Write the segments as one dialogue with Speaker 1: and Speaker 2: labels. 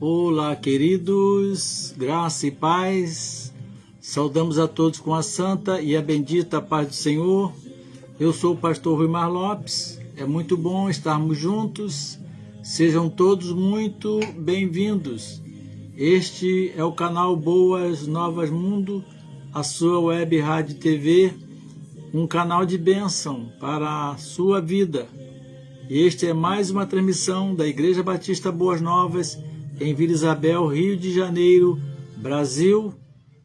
Speaker 1: Olá, queridos, graça e paz. Saudamos a todos com a santa e a bendita paz do Senhor. Eu sou o pastor Ruimar Lopes. É muito bom estarmos juntos. Sejam todos muito bem-vindos. Este é o canal Boas Novas Mundo, a sua web rádio TV, um canal de bênção para a sua vida. E este é mais uma transmissão da Igreja Batista Boas Novas, em Vila Isabel, Rio de Janeiro, Brasil,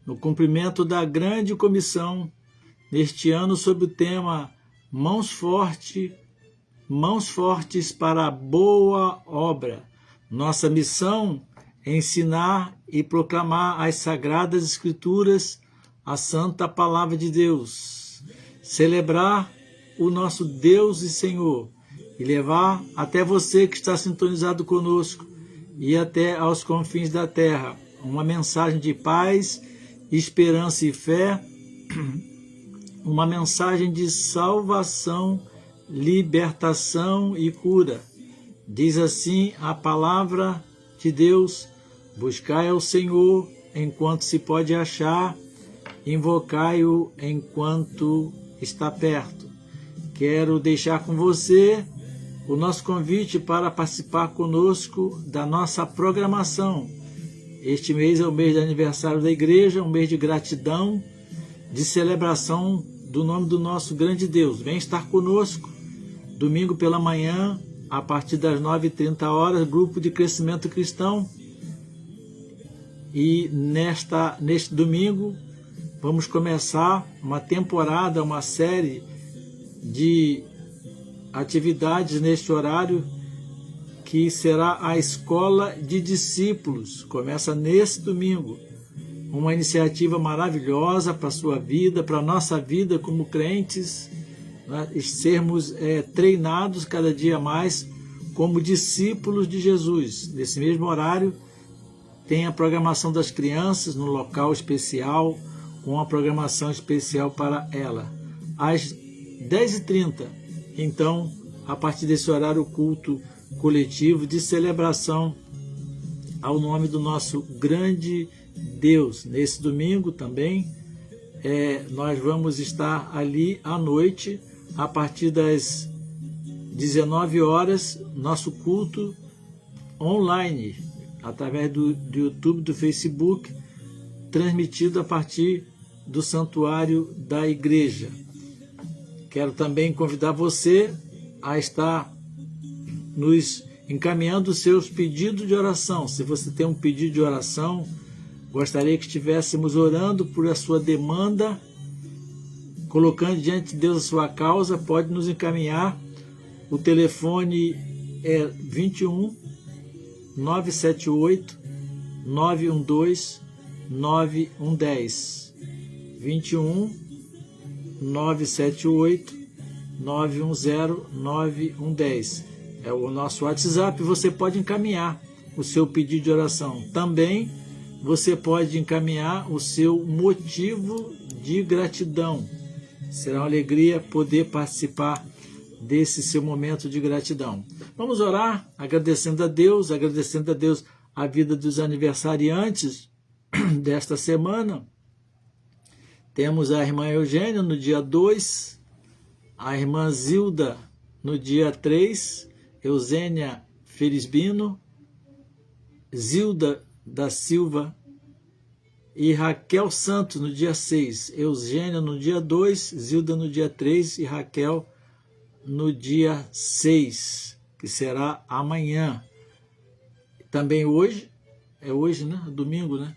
Speaker 1: no cumprimento da grande comissão, neste ano sob o tema Mãos Fortes para a Boa Obra. Nossa missão é ensinar e proclamar as Sagradas Escrituras, a Santa Palavra de Deus, celebrar o nosso Deus e Senhor e levar até você que está sintonizado conosco e até aos confins da terra uma mensagem de paz, esperança e fé, uma mensagem de salvação, libertação e cura. Diz assim a palavra de Deus: buscai ao Senhor enquanto se pode achar, invocai-o enquanto está perto. Quero deixar com você o nosso convite para participar conosco da nossa programação. Este mês é o mês de aniversário da igreja, um mês de gratidão, de celebração do nome do nosso grande Deus. Vem estar conosco, domingo pela manhã, a partir das 9h30, grupo de crescimento cristão. E neste domingo, vamos começar uma temporada, uma série de atividades neste horário, que será a Escola de Discípulos. Começa nesse domingo. Uma iniciativa maravilhosa para a sua vida, para a nossa vida como crentes, né? Sermos treinados cada dia mais como discípulos de Jesus. Nesse mesmo horário, tem a programação das crianças no local especial, com uma programação especial para ela. Às 10h30, então, a partir desse horário, o culto coletivo de celebração ao nome do nosso grande Deus. Nesse domingo também, nós vamos estar ali à noite, a partir das 19h, nosso culto online, através do YouTube, do Facebook, transmitido a partir do santuário da igreja. Quero também convidar você a estar nos encaminhando os seus pedidos de oração. Se você tem um pedido de oração, gostaria que estivéssemos orando por a sua demanda, colocando diante de Deus a sua causa, pode nos encaminhar. O telefone é 21 978 912 9110. 21 978 910 9110. É o nosso WhatsApp. Você pode encaminhar o seu pedido de oração. Também você pode encaminhar o seu motivo de gratidão. Será uma alegria poder participar desse seu momento de gratidão. Vamos orar, agradecendo a Deus a vida dos aniversariantes desta semana. Temos a irmã Eugênia no dia 2, a irmã Zilda no dia 3, Eusênia Felisbino, Zilda da Silva e Raquel Santos no dia 6, Eugênia no dia 2, Zilda no dia 3 e Raquel no dia 6, que será amanhã. Também hoje, é hoje, né? Domingo, né?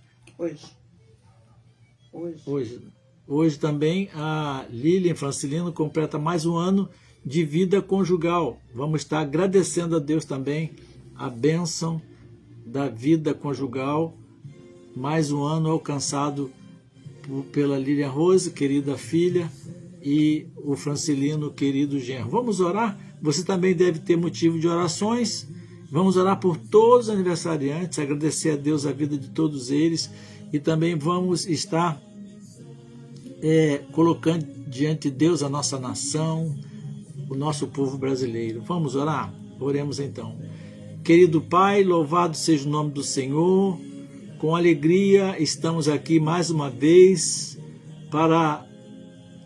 Speaker 1: Hoje também a Lilian Francilino completa mais um ano de vida conjugal. Vamos estar agradecendo a Deus também a bênção da vida conjugal. Mais um ano alcançado pela Lilian Rose, querida filha, e o Francilino, querido genro. Vamos orar? Você também deve ter motivo de orações. Vamos orar por todos os aniversariantes, agradecer a Deus a vida de todos eles, e também vamos estar colocando diante de Deus a nossa nação, o nosso povo brasileiro. Vamos orar? Oremos então. Querido Pai, louvado seja o nome do Senhor. Com alegria estamos aqui mais uma vez para,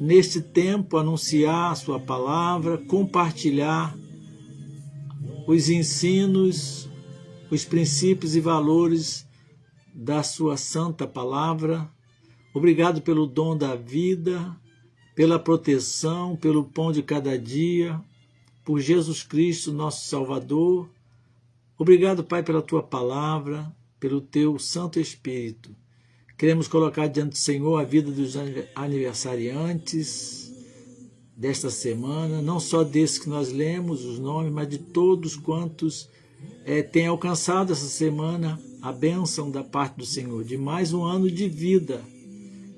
Speaker 1: neste tempo, anunciar a sua palavra, compartilhar os ensinos, os princípios e valores da sua santa palavra. Obrigado pelo dom da vida, pela proteção, pelo pão de cada dia, por Jesus Cristo, nosso Salvador. Obrigado, Pai, pela tua palavra, pelo teu Santo Espírito. Queremos colocar diante do Senhor a vida dos aniversariantes desta semana, não só desses que nós lemos os nomes, mas de todos quantos têm alcançado essa semana a bênção da parte do Senhor, de mais um ano de vida.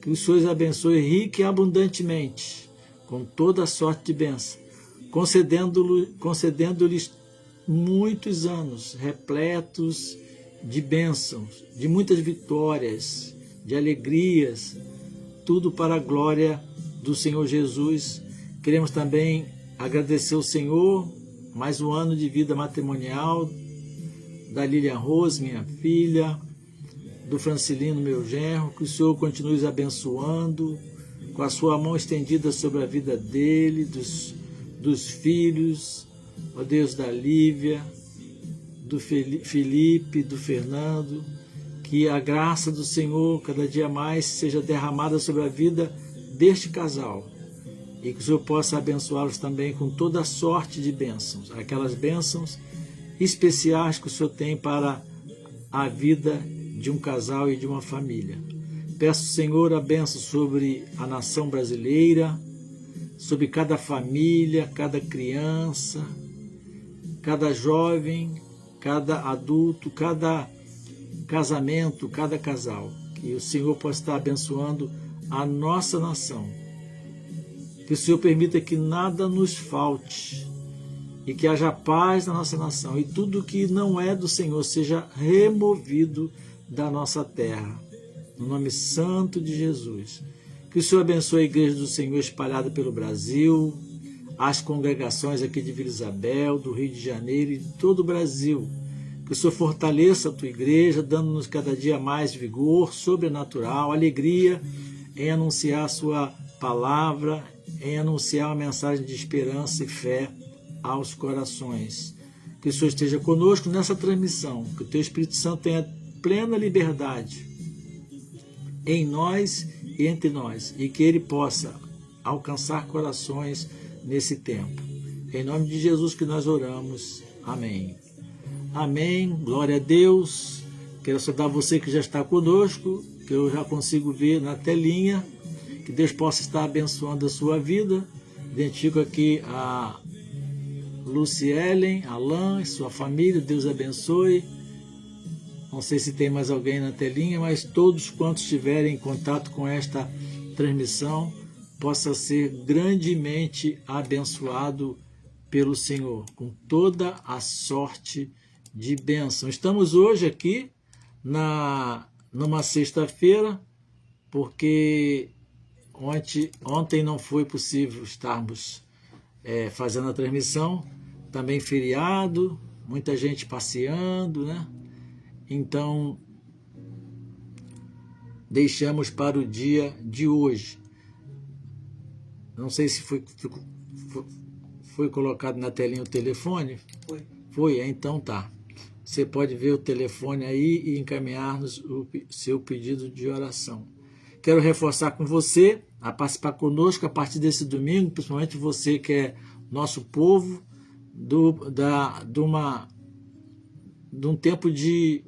Speaker 1: Que o Senhor os abençoe rica e abundantemente, com toda a sorte de bênção, concedendo-lhes muitos anos repletos de bênçãos, de muitas vitórias, de alegrias, tudo para a glória do Senhor Jesus. Queremos também agradecer ao Senhor mais um ano de vida matrimonial da Lilian Rose, minha filha, do Francilino, meu genro. Que o Senhor continue os abençoando, com a sua mão estendida sobre a vida dele, dos filhos, ó Deus, da Lívia, do Felipe, do Fernando. Que a graça do Senhor cada dia mais seja derramada sobre a vida deste casal, e que o Senhor possa abençoá-los também com toda a sorte de bênçãos, aquelas bênçãos especiais que o Senhor tem para a vida de um casal e de uma família. Peço, Senhor, a bênção sobre a nação brasileira, sobre cada família, cada criança, cada jovem, cada adulto, cada casamento, cada casal. Que o Senhor possa estar abençoando a nossa nação. Que o Senhor permita que nada nos falte e que haja paz na nossa nação, e tudo que não é do Senhor seja removido da nossa terra, no nome santo de Jesus. Que o Senhor abençoe a igreja do Senhor espalhada pelo Brasil, as congregações aqui de Vila Isabel, do Rio de Janeiro e de todo o Brasil. Que o Senhor fortaleça a tua igreja, dando-nos cada dia mais vigor sobrenatural, alegria em anunciar a sua palavra, em anunciar uma mensagem de esperança e fé aos corações. Que o Senhor esteja conosco nessa transmissão, que o teu Espírito Santo tenha plena liberdade em nós e entre nós, e que ele possa alcançar corações nesse tempo. Em nome de Jesus que nós oramos. Amém. Amém. Glória a Deus. Quero saudar você que já está conosco, que eu já consigo ver na telinha. Que Deus possa estar abençoando a sua vida. Identifico aqui a Lucielen, Alain e sua família. Deus abençoe. Não sei se tem mais alguém na telinha, mas todos quantos estiverem em contato com esta transmissão possa ser grandemente abençoado pelo Senhor, com toda a sorte de bênção. Estamos hoje aqui numa sexta-feira, porque ontem não foi possível estarmos fazendo a transmissão, também feriado, muita gente passeando, né? Então, deixamos para o dia de hoje. Não sei se foi colocado na telinha o telefone. Foi? Então tá. Você pode ver o telefone aí e encaminhar-nos o seu pedido de oração. Quero reforçar com você a participar conosco a partir desse domingo, principalmente você que é nosso povo, de um tempo de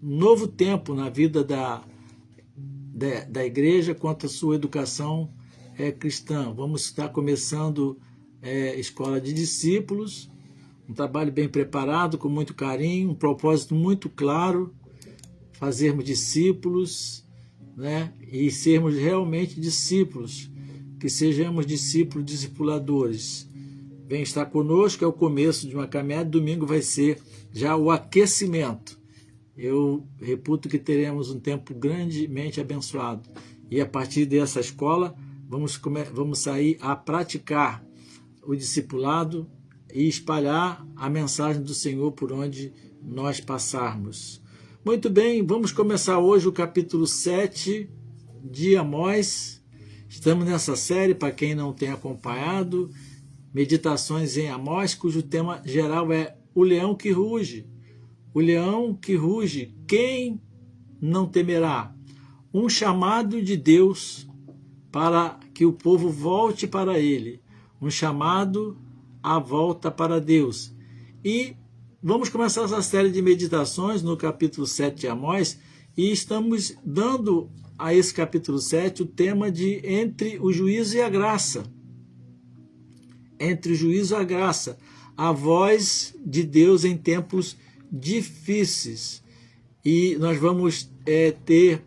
Speaker 1: novo tempo na vida da igreja quanto à sua educação cristã. Vamos estar começando escola de discípulos, um trabalho bem preparado, com muito carinho, um propósito muito claro, fazermos discípulos, né? E sermos realmente discípulos, que sejamos discípulos discipuladores. Vem estar conosco, é o começo de uma caminhada. Domingo vai ser já o aquecimento. Eu reputo que teremos um tempo grandemente abençoado. E a partir dessa escola, vamos sair a praticar o discipulado e espalhar a mensagem do Senhor por onde nós passarmos. Muito bem, vamos começar hoje o capítulo 7 de Amós. Estamos nessa série, para quem não tem acompanhado, Meditações em Amós, cujo tema geral é o leão que ruge. O leão que ruge, quem não temerá? Um chamado de Deus para que o povo volte para ele. Um chamado à volta para Deus. E vamos começar essa série de meditações no capítulo 7 de Amós, e estamos dando a esse capítulo 7 o tema de entre o juízo e a graça. Entre o juízo e a graça. A voz de Deus em tempos difíceis. E nós vamos ter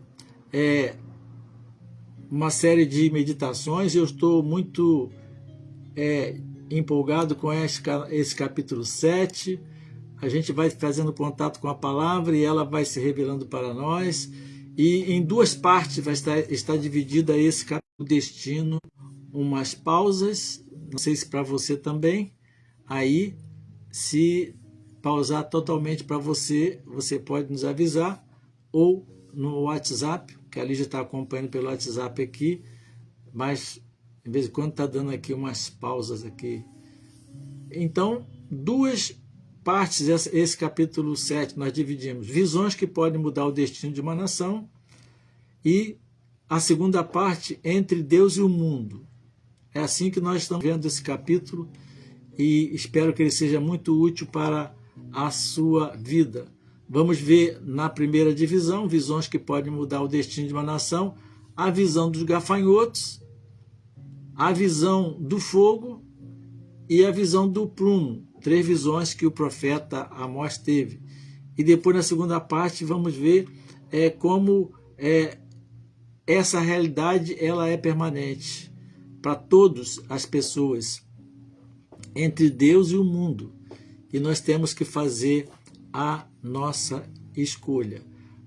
Speaker 1: uma série de meditações. Eu estou muito empolgado com esse capítulo 7. A gente vai fazendo contato com a palavra e ela vai se revelando para nós. E em duas partes vai estar dividida esse capítulo destino, umas pausas, não sei se para você também. Aí, se pausar totalmente para você, você pode nos avisar, ou no WhatsApp, que a Lígia está acompanhando pelo WhatsApp aqui, mas de vez em quando está dando aqui umas pausas aqui. Então, duas partes, esse capítulo 7, nós dividimos visões que podem mudar o destino de uma nação, e a segunda parte, entre Deus e o mundo. É assim que nós estamos vendo esse capítulo, e espero que ele seja muito útil para a sua vida. Vamos ver na primeira divisão, visões que podem mudar o destino de uma nação, a visão dos gafanhotos, a visão do fogo e a visão do prumo. 3 visões que o profeta Amós teve. E depois, na segunda parte, vamos ver como essa realidade ela é permanente para todas as pessoas, entre Deus e o mundo. E nós temos que fazer a nossa escolha.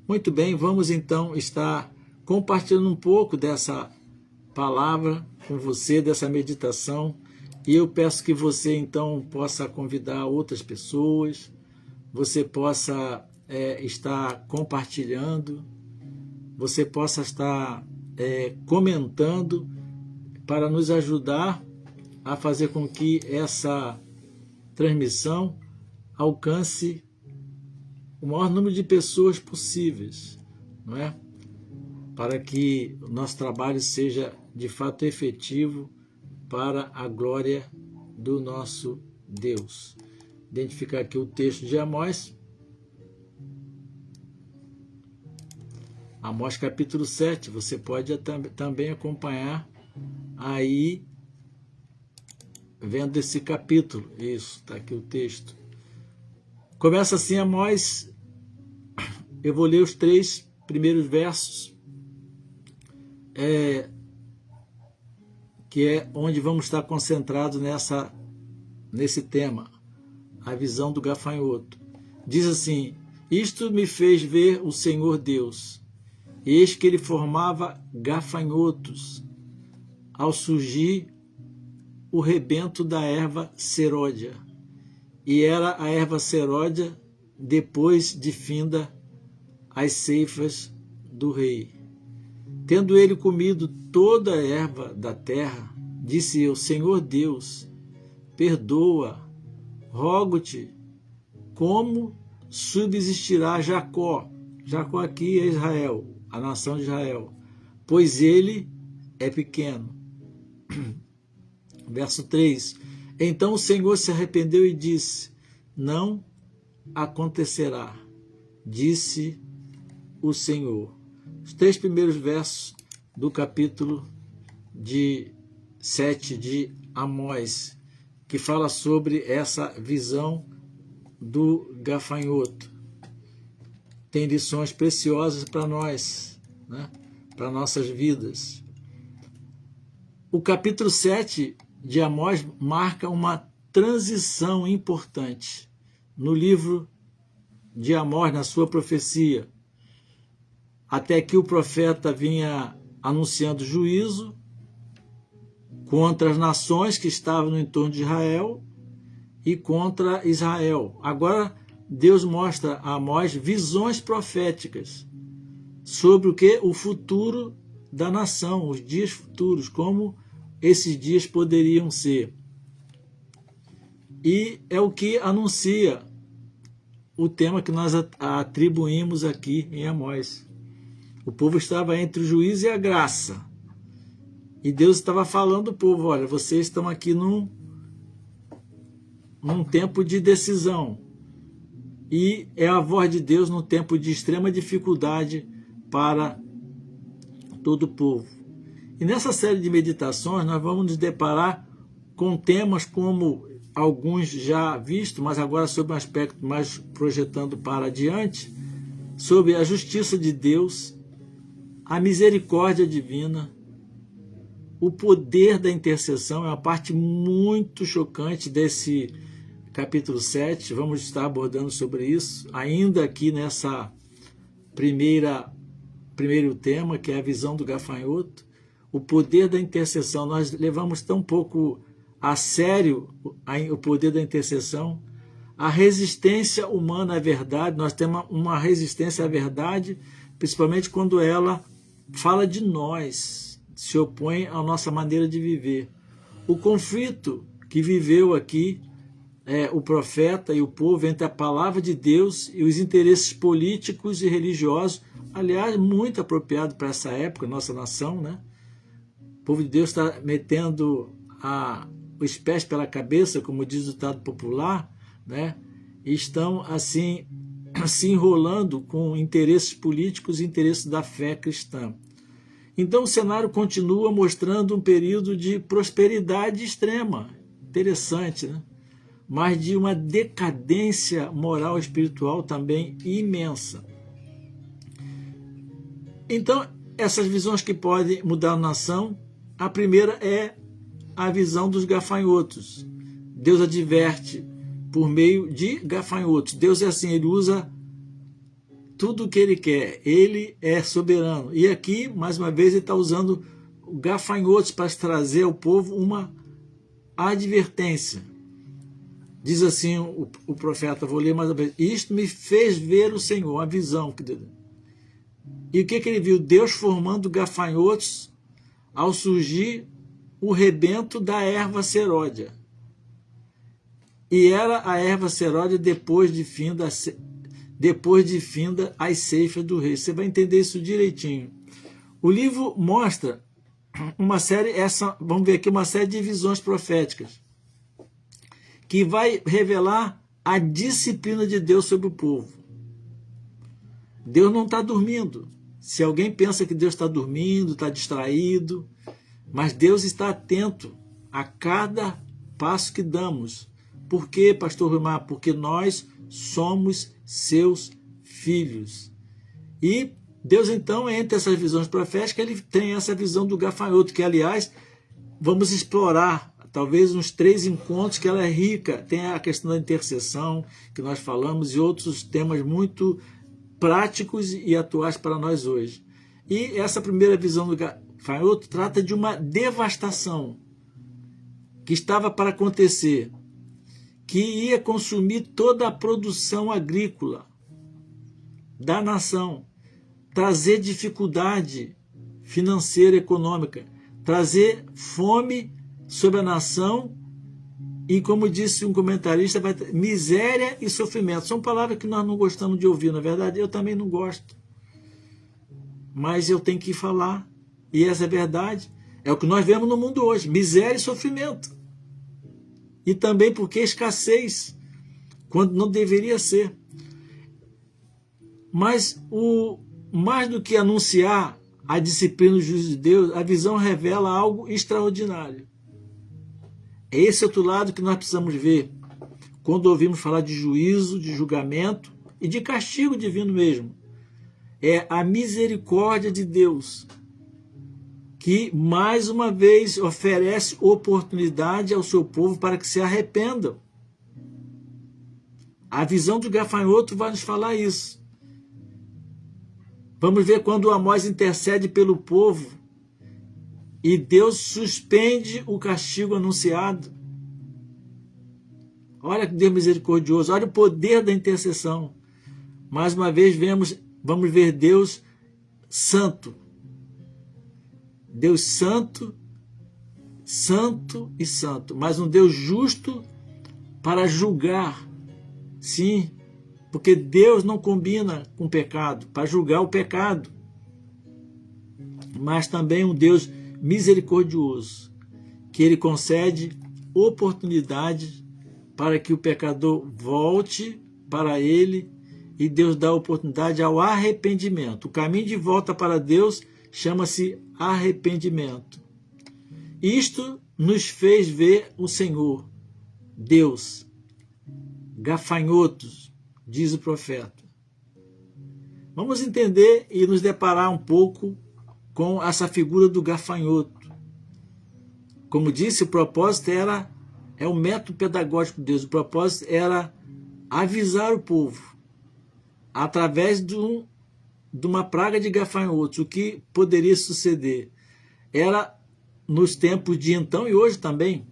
Speaker 1: Muito bem, vamos então estar compartilhando um pouco dessa palavra com você, dessa meditação. E eu peço que você então possa convidar outras pessoas, você possa estar compartilhando, você possa estar comentando para nos ajudar a fazer com que essa transmissão alcance o maior número de pessoas possíveis, não é? Para que o nosso trabalho seja de fato efetivo para a glória do nosso Deus. Identificar aqui o texto de Amós. Amós capítulo 7, você pode também acompanhar aí, vendo esse capítulo. Isso, está aqui o texto. Começa assim Amós, eu vou ler os 3 primeiros versos, que é onde vamos estar concentrados nesse tema, a visão do gafanhoto. Diz assim: isto me fez ver o Senhor Deus, eis que ele formava gafanhotos, ao surgir o rebento da erva seródia, e era a erva seródia depois de finda as ceifas do rei. Tendo ele comido toda a erva da terra, disse eu: Senhor Deus, perdoa, rogo-te, como subsistirá Jacó? Jacó aqui é Israel, a nação de Israel, pois ele é pequeno. Verso 3. Então o Senhor se arrependeu e disse: não acontecerá, disse o Senhor. Os 3 primeiros versos do capítulo 7 de Amós, que fala sobre essa visão do gafanhoto. Tem lições preciosas para nós, né? Para nossas vidas. O capítulo 7 de Amós marca uma transição importante no livro de Amós, na sua profecia. Até que o profeta vinha anunciando juízo contra as nações que estavam no entorno de Israel e contra Israel. Agora Deus mostra a Amós visões proféticas sobre o que? O futuro da nação, os dias futuros, como esses dias poderiam ser. E é o que anuncia o tema que nós atribuímos aqui em Amós. O povo estava entre o juízo e a graça. E Deus estava falando ao povo, olha, vocês estão aqui num tempo de decisão. E é a voz de Deus num tempo de extrema dificuldade para todo o povo. E nessa série de meditações nós vamos nos deparar com temas como alguns já vistos, mas agora sob um aspecto mais projetando para adiante, sobre a justiça de Deus, a misericórdia divina, o poder da intercessão. É uma parte muito chocante desse capítulo 7, vamos estar abordando sobre isso, ainda aqui nessa primeiro tema, que é a visão do gafanhoto, o poder da intercessão. Nós levamos tão pouco a sério o poder da intercessão, a resistência humana à verdade. Nós temos uma resistência à verdade, principalmente quando ela fala de nós, se opõe à nossa maneira de viver. O conflito que viveu aqui o profeta e o povo entre a palavra de Deus e os interesses políticos e religiosos, aliás, muito apropriado para essa época, nossa nação, né? O povo de Deus está metendo os pés pela cabeça, como diz o ditado popular, né? E estão assim se enrolando com interesses políticos e interesses da fé cristã. Então o cenário continua mostrando um período de prosperidade extrema, interessante, né? Mas de uma decadência moral e espiritual também imensa. Então, essas visões que podem mudar a nação, a primeira é a visão dos gafanhotos. Deus adverte por meio de gafanhotos. Deus é assim, ele usa tudo o que ele quer, ele é soberano. E aqui, mais uma vez, ele está usando gafanhotos para trazer ao povo uma advertência. Diz assim o profeta, vou ler mais uma vez: isto me fez ver o Senhor, a visão. E o que ele viu? Deus formando gafanhotos ao surgir o rebento da erva seródia. E era a erva seródia depois de finda as ceifas do rei. Você vai entender isso direitinho. O livro mostra uma série, vamos ver aqui, uma série de visões proféticas que vai revelar a disciplina de Deus sobre o povo. Deus não está dormindo. Se alguém pensa que Deus está dormindo, está distraído, mas Deus está atento a cada passo que damos. Por quê, pastor Rubimar? Porque nós somos seus filhos. E Deus, então, entre essas visões proféticas, ele tem essa visão do gafanhoto, que, aliás, vamos explorar talvez uns 3 encontros, que ela é rica. Tem a questão da intercessão, que nós falamos, e outros temas muito práticos e atuais para nós hoje. E essa primeira visão do gafanhoto trata de uma devastação que estava para acontecer, que ia consumir toda a produção agrícola da nação, trazer dificuldade financeira e econômica, trazer fome sobre a nação e, como disse um comentarista, vai ter miséria e sofrimento. São palavras que nós não gostamos de ouvir, na verdade eu também não gosto. Mas eu tenho que falar, e essa é a verdade. É o que nós vemos no mundo hoje, miséria e sofrimento. E também porque escassez, quando não deveria ser. Mas mais do que anunciar a disciplina do juízo de Deus, a visão revela algo extraordinário. É esse outro lado que nós precisamos ver quando ouvimos falar de juízo, de julgamento e de castigo divino mesmo. É a misericórdia de Deus, que mais uma vez oferece oportunidade ao seu povo para que se arrependam. A visão do gafanhoto vai nos falar isso. Vamos ver quando Amós intercede pelo povo e Deus suspende o castigo anunciado. Olha que Deus misericordioso, olha o poder da intercessão. Mais uma vez vamos ver Deus santo. Deus santo, santo e santo, mas um Deus justo para julgar. Sim, porque Deus não combina com pecado, para julgar o pecado. Mas também um Deus misericordioso, que Ele concede oportunidade para que o pecador volte para Ele, e Deus dá oportunidade ao arrependimento. O caminho de volta para Deus chama-se arrependimento. Isto nos fez ver o Senhor, Deus, gafanhotos, diz o profeta. Vamos entender e nos deparar um pouco com essa figura do gafanhoto. Como disse, o propósito é o método pedagógico de Deus. O propósito era avisar o povo através de uma praga de gafanhotos. O que poderia suceder? Era nos tempos de então e hoje também,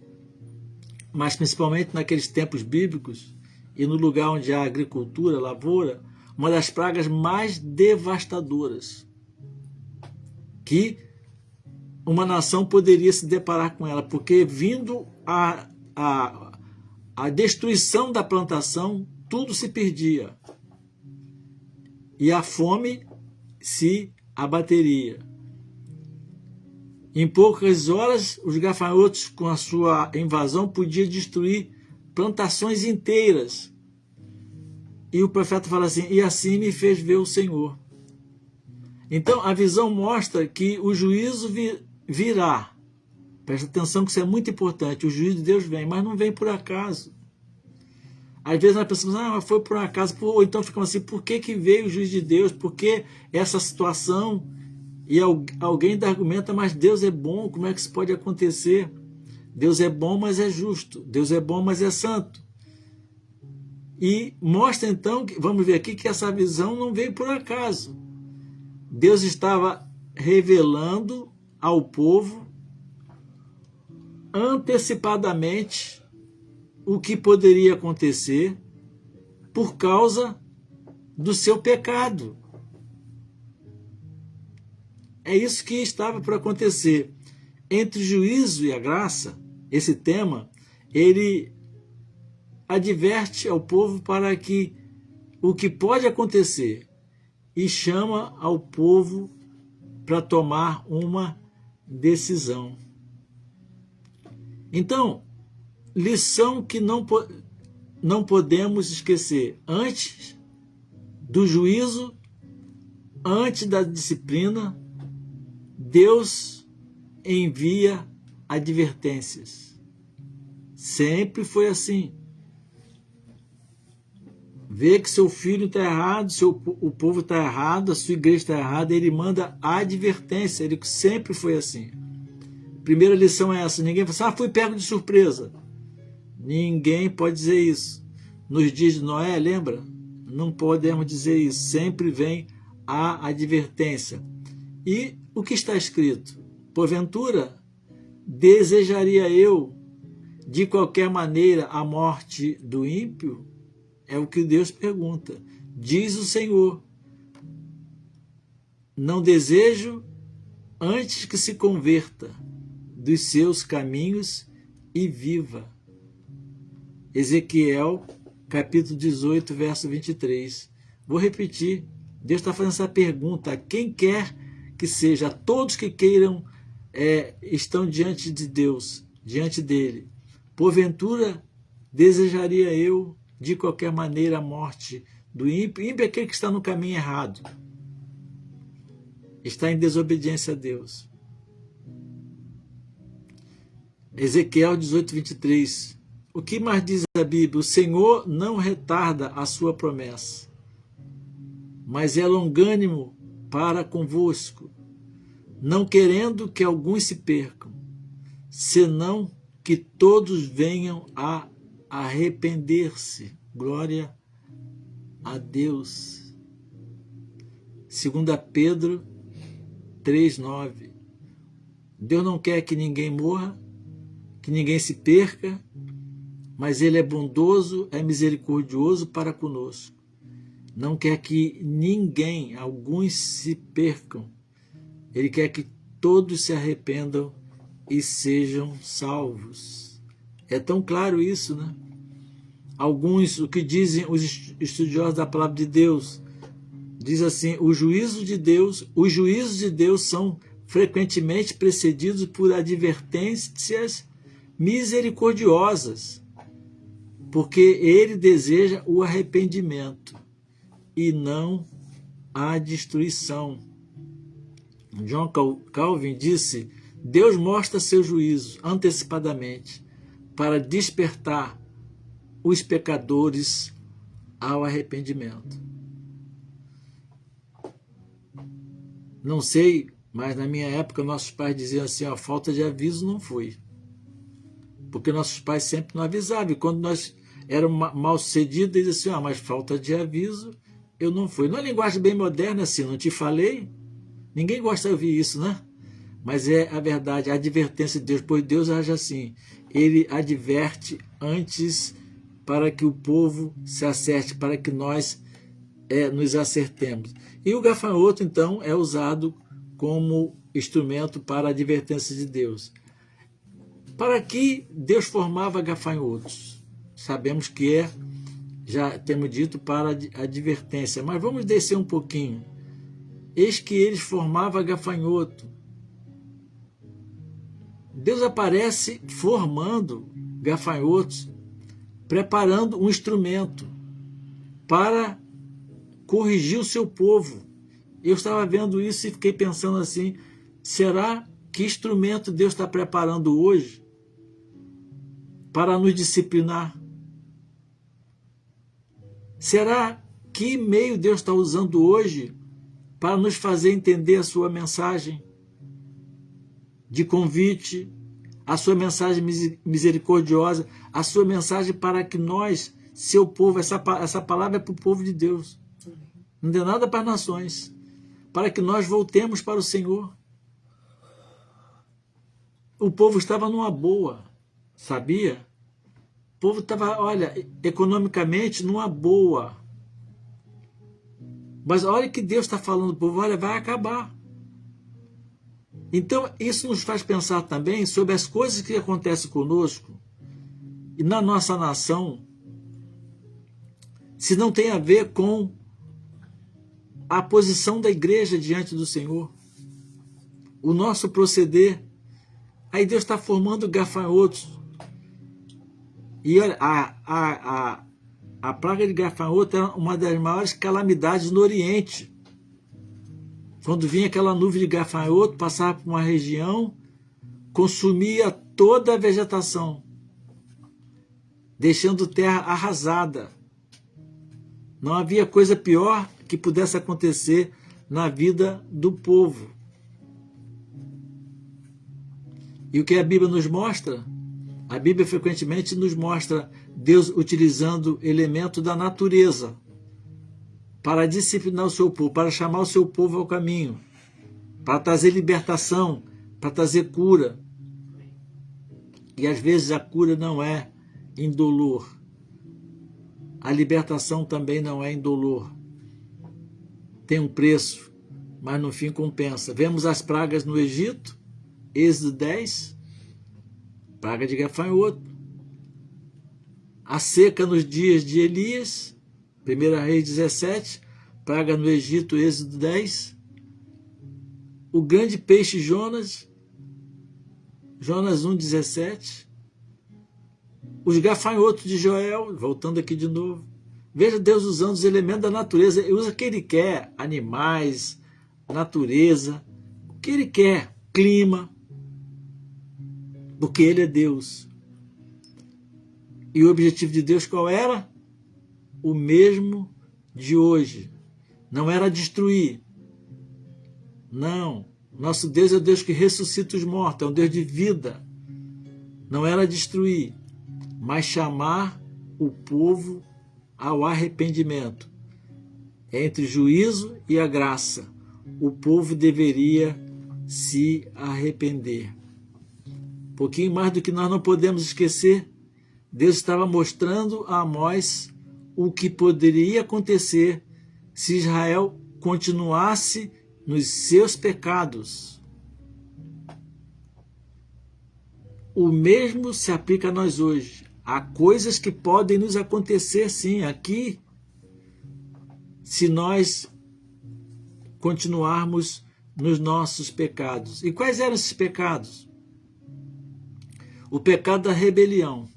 Speaker 1: mas principalmente naqueles tempos bíblicos e no lugar onde há agricultura, lavoura, uma das pragas mais devastadoras que uma nação poderia se deparar com ela, porque vindo a destruição da plantação, tudo se perdia e a fome se abateria. Em poucas horas, os gafanhotos, com a sua invasão, podiam destruir plantações inteiras. E o profeta fala assim: e assim me fez ver o Senhor. Então, a visão mostra que o juízo virá. Presta atenção que isso é muito importante. O juízo de Deus vem, mas não vem por acaso. Às vezes nós pensamos, mas foi por acaso. Ou então ficamos assim, por que veio o juízo de Deus? Por que essa situação? E alguém ainda argumenta, mas Deus é bom, como é que isso pode acontecer? Deus é bom, mas é justo. Deus é bom, mas é santo. E mostra então, vamos ver aqui, que essa visão não veio por acaso. Deus estava revelando ao povo antecipadamente o que poderia acontecer por causa do seu pecado. É isso que estava por acontecer. Entre o juízo e a graça, esse tema, ele adverte ao povo para que o que pode acontecer e chama ao povo para tomar uma decisão. Então, lição que não podemos esquecer: antes do juízo, antes da disciplina, Deus envia advertências. Sempre foi assim. Vê que seu filho está errado, o povo está errado, a sua igreja está errada, ele manda advertência. Ele sempre foi assim. Primeira lição é essa: ninguém fala assim, fui pego de surpresa. Ninguém pode dizer isso. Nos dias de Noé, lembra? Não podemos dizer isso. Sempre vem a advertência. E o que está escrito? Porventura, desejaria eu, de qualquer maneira, a morte do ímpio? É o que Deus pergunta. Diz o Senhor: não desejo antes que se converta dos seus caminhos e viva. Ezequiel, capítulo 18, verso 23. Vou repetir. Deus está fazendo essa pergunta a quem quer que seja, a todos que queiram, estão diante de Deus, diante dele. Porventura, desejaria eu, de qualquer maneira, a morte do ímpio. Ímpio é aquele que está no caminho errado, está em desobediência a Deus. Ezequiel 18, 23. O que mais diz a Bíblia? O Senhor não retarda a sua promessa, mas é longânimo para convosco, não querendo que alguns se percam, senão que todos venham a arrepender-se. Glória a Deus. 2 Pedro 3,9. Deus não quer que ninguém morra, que ninguém se perca, mas ele é bondoso, é misericordioso para conosco. Não quer que ninguém, alguns se percam. Ele quer que todos se arrependam e sejam salvos. É tão claro isso, né? Alguns, o que dizem os estudiosos da palavra de Deus, diz assim: os juízos de Deus são frequentemente precedidos por advertências misericordiosas, porque ele deseja o arrependimento e não a destruição. John Calvin disse: Deus mostra seu juízo antecipadamente para despertar os pecadores ao arrependimento. Não sei, mas na minha época nossos pais diziam assim: a falta de aviso não foi. Porque nossos pais sempre nos avisavam. E quando nós éramos mal sucedidos, eles diziam assim: mas falta de aviso eu não fui. Numa linguagem bem moderna, assim, não te falei? Ninguém gosta de ouvir isso, né? Mas é a verdade, a advertência de Deus, pois Deus age assim. Ele adverte antes para que o povo se acerte, para que nós nos acertemos. E o gafanhoto, então, é usado como instrumento para a advertência de Deus. Para que Deus formava gafanhotos? Sabemos que já temos dito, para a advertência, mas vamos descer um pouquinho. Eis que eles formavam gafanhoto. Deus aparece formando gafanhotos, preparando um instrumento para corrigir o seu povo. Eu estava vendo isso e fiquei pensando assim: será que instrumento Deus está preparando hoje para nos disciplinar? Será que meio Deus está usando hoje para nos fazer entender a sua mensagem de convite, a sua mensagem misericordiosa, a sua mensagem para que nós, seu povo, essa palavra é para o povo de Deus, não tem nada para as nações, para que nós voltemos para o Senhor. O povo estava numa boa, sabia? O povo estava, olha, economicamente numa boa. Mas olha o que Deus está falando para o povo: olha, vai acabar. Então, isso nos faz pensar também sobre as coisas que acontecem conosco e na nossa nação, se não tem a ver com a posição da igreja diante do Senhor, o nosso proceder. Aí Deus está formando gafanhotos. E olha, a praga de gafanhoto é uma das maiores calamidades no Oriente. Quando vinha aquela nuvem de gafanhoto, passava por uma região, consumia toda a vegetação, deixando terra arrasada. Não havia coisa pior que pudesse acontecer na vida do povo. E o que a Bíblia nos mostra? A Bíblia frequentemente nos mostra Deus utilizando elementos da natureza para disciplinar o seu povo, para chamar o seu povo ao caminho, para trazer libertação, para trazer cura. E às vezes a cura não é indolor. A libertação também não é indolor. Tem um preço, mas no fim compensa. Vemos as pragas no Egito, Êxodo 10, praga de gafanhoto. A seca nos dias de Elias, 1 Reis 17, praga no Egito, Êxodo 10. O grande peixe Jonas, Jonas 1,17. Os gafanhotos de Joel, voltando aqui de novo. Veja Deus usando os elementos da natureza. Ele usa o que ele quer, animais, natureza, o que ele quer, clima, porque ele é Deus. E o objetivo de Deus qual era? O mesmo de hoje. Não era destruir. Não. Nosso Deus é o Deus que ressuscita os mortos, é um Deus de vida. Não era destruir, mas chamar o povo ao arrependimento. Entre juízo e a graça, o povo deveria se arrepender. Um pouquinho mais do que nós não podemos esquecer, Deus estava mostrando a Amós o que poderia acontecer se Israel continuasse nos seus pecados. O mesmo se aplica a nós hoje. Há coisas que podem nos acontecer, sim, aqui, se nós continuarmos nos nossos pecados. E quais eram esses pecados? O pecado da rebelião.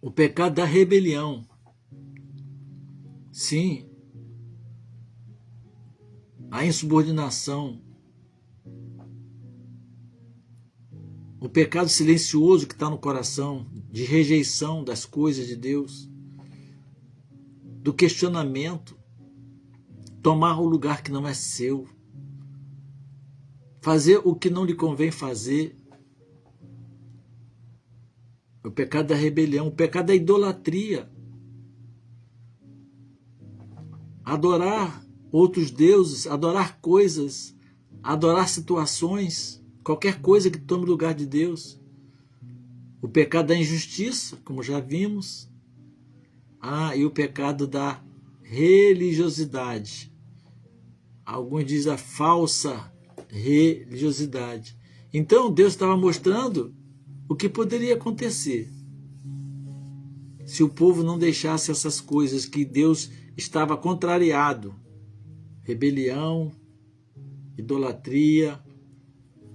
Speaker 1: O pecado da rebelião. Sim. A insubordinação. O pecado silencioso que está no coração, de rejeição das coisas de Deus, do questionamento, tomar o lugar que não é seu, fazer o que não lhe convém fazer. O pecado da rebelião, o pecado da idolatria. Adorar outros deuses, adorar coisas, adorar situações, qualquer coisa que tome o lugar de Deus. O pecado da injustiça, como já vimos. E o pecado da religiosidade. Alguns dizem a falsa religiosidade. Então Deus estava mostrando o que poderia acontecer se o povo não deixasse essas coisas que Deus estava contrariado. Rebelião, idolatria,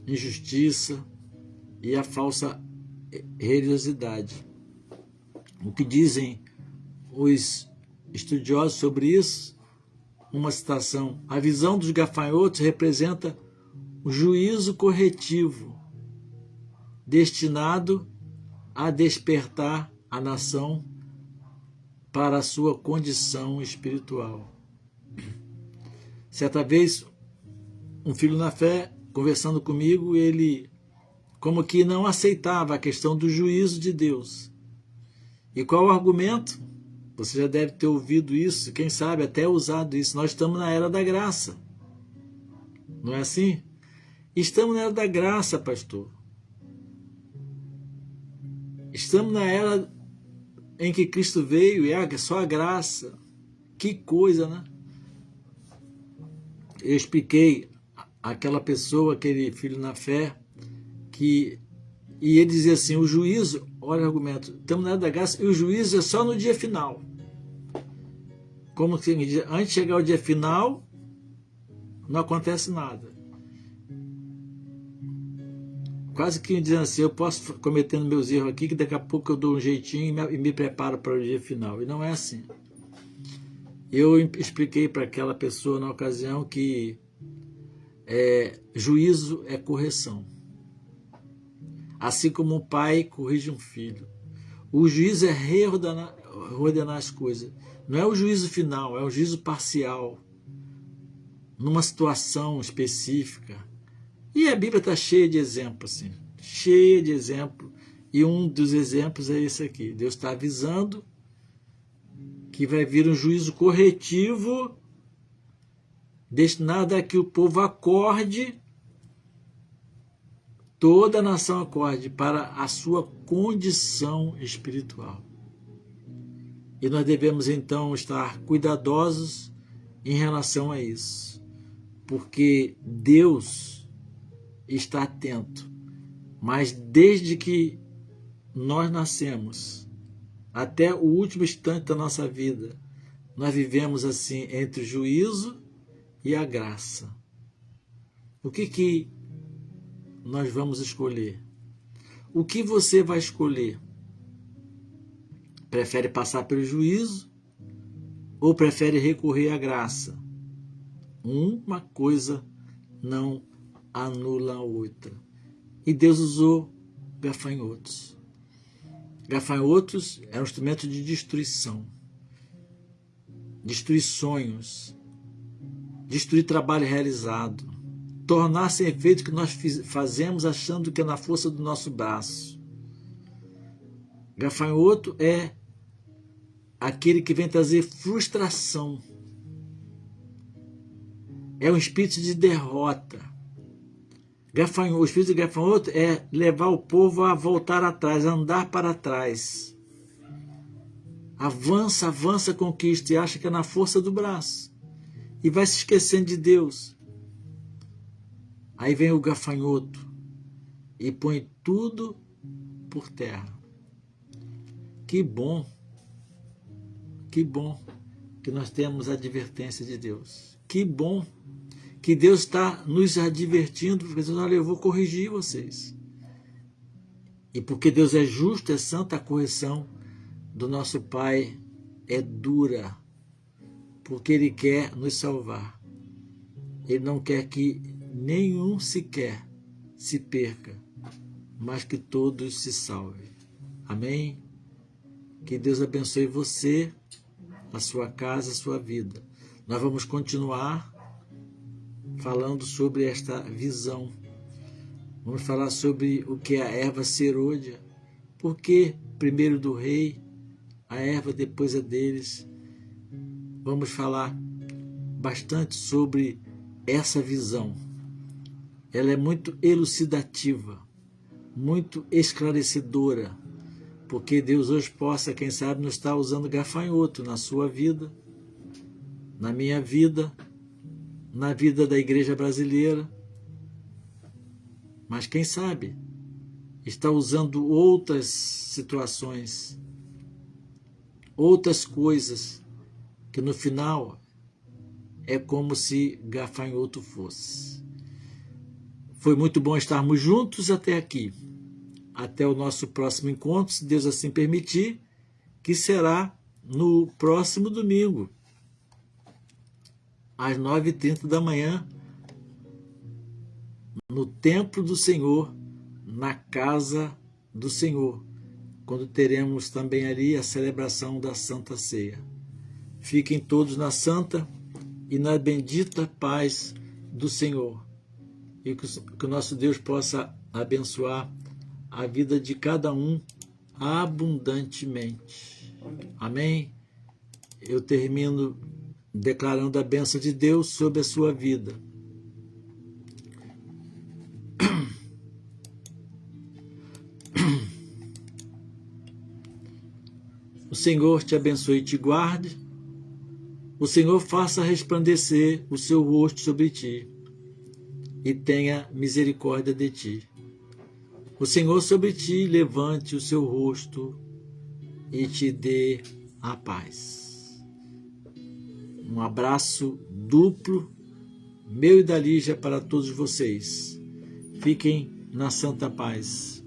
Speaker 1: injustiça e a falsa religiosidade. O que dizem os estudiosos sobre isso? Uma citação: a visão dos gafanhotos representa o juízo corretivo destinado a despertar a nação para a sua condição espiritual. Certa vez, um filho na fé, conversando comigo, ele como que não aceitava a questão do juízo de Deus. E qual o argumento? Você já deve ter ouvido isso, quem sabe até usado isso. Nós estamos na era da graça. Não é assim? Estamos na era da graça, pastor. Estamos na era em que Cristo veio e é só a graça. Que coisa, né? Eu expliquei àquela pessoa, aquele filho na fé, e ele dizia assim, o juízo, olha o argumento, estamos na era da graça, e o juízo é só no dia final. Como que antes de chegar o dia final, não acontece nada. Quase que dizendo assim, eu posso cometendo meus erros aqui, que daqui a pouco eu dou um jeitinho e me preparo para o dia final. E não é assim. Eu expliquei para aquela pessoa na ocasião que juízo é correção. Assim como um pai corrige um filho. O juízo é reordenar as coisas. Não é o juízo final, é o juízo parcial. Numa situação específica. E a Bíblia está cheia de exemplos, assim. Cheia de exemplos. E um dos exemplos é esse aqui. Deus está avisando que vai vir um juízo corretivo destinado a que o povo acorde, toda a nação acorde para a sua condição espiritual. E nós devemos então estar cuidadosos em relação a isso, porque Deus está atento, mas desde que nós nascemos até o último instante da nossa vida, nós vivemos assim entre o juízo e a graça. O que nós vamos escolher? O que você vai escolher? Prefere passar pelo juízo ou prefere recorrer à graça? Uma coisa não anula a outra. E Deus usou gafanhotos. Gafanhotos é um instrumento de destruição. Destruir sonhos. Destruir trabalho realizado. Tornar sem efeito o que nós fazemos achando que é na força do nosso braço. Gafanhoto é aquele que vem trazer frustração. é um espírito de derrota. O espírito de gafanhoto é levar o povo a voltar atrás, a andar para trás. Avança, avança, conquista e acha que é na força do braço. E vai se esquecendo de Deus. Aí vem o gafanhoto e põe tudo por terra. Que bom que nós temos a advertência de Deus. Que bom que Deus está nos advertindo, porque dizendo, olha, eu vou corrigir vocês. E porque Deus é justo, é santo, a correção do nosso Pai é dura, porque Ele quer nos salvar. Ele não quer que nenhum sequer se perca, mas que todos se salvem. Amém? Que Deus abençoe você, a sua casa, a sua vida. Nós vamos continuar falando sobre esta visão. Vamos falar sobre o que é a erva serôdia. Por que primeiro do rei, a erva depois a deles. Vamos falar bastante sobre essa visão. Ela é muito elucidativa, muito esclarecedora, porque Deus hoje possa, quem sabe, não estar usando gafanhoto na sua vida, na minha vida, na vida da igreja brasileira, mas quem sabe está usando outras situações, outras coisas, que no final é como se gafanhoto fosse. Foi muito bom estarmos juntos até aqui. Até o nosso próximo encontro, se Deus assim permitir, que será no próximo domingo, às 9h30 da manhã, no templo do Senhor, na casa do Senhor, quando teremos também ali a celebração da Santa Ceia. Fiquem todos na santa e na bendita paz do Senhor, e que o nosso Deus possa abençoar a vida de cada um abundantemente. Amém? Eu termino declarando a bênção de Deus sobre a sua vida. O Senhor te abençoe e te guarde. O Senhor faça resplandecer o seu rosto sobre ti e tenha misericórdia de ti. O Senhor sobre ti levante o seu rosto e te dê a paz. Um abraço duplo, meu e da Lígia, para todos vocês. Fiquem na santa paz.